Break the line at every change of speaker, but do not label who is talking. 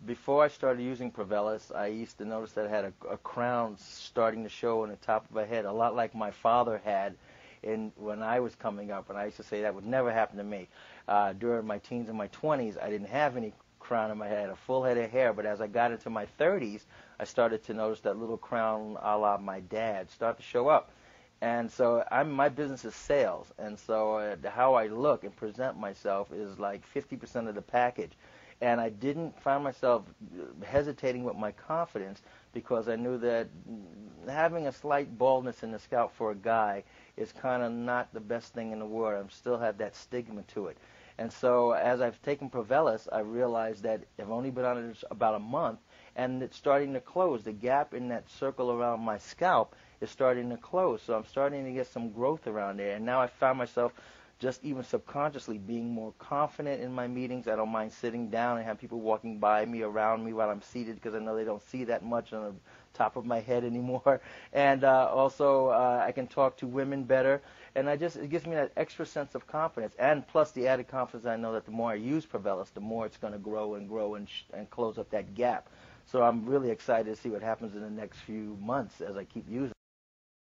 before I started using provillus, I used to notice that I had a crown starting to show on the top of my head, a lot like my father had when I was coming up, and I used to say that would never happen to me. During my teens and my 20s, I didn't have any crown in my head, a full head of hair, but as I got into my 30s, I started to notice that little crown a la my dad start to show up. And so my business is sales, and so how I look and present myself is like 50% of the package. And I didn't find myself hesitating with my confidence because I knew that having a slight baldness in the scalp for a guy is kind of not the best thing in the world. I still have that stigma to it. And so as I've taken provillus, I realized that I've only been on it about a month, and it's starting to close. The gap in that circle around my scalp is starting to close. So I'm starting to get some growth around there. And now I found myself just even subconsciously being more confident in my meetings. I don't mind sitting down and have people walking by me, around me while I'm seated, because I know they don't see that much on the top of my head anymore. And also I can talk to women better. And it gives me that extra sense of confidence. And plus the added confidence I know that the more I use provillus, the more it's going to grow and close up that gap. So I'm really excited to see what happens in the next few months as I keep using it.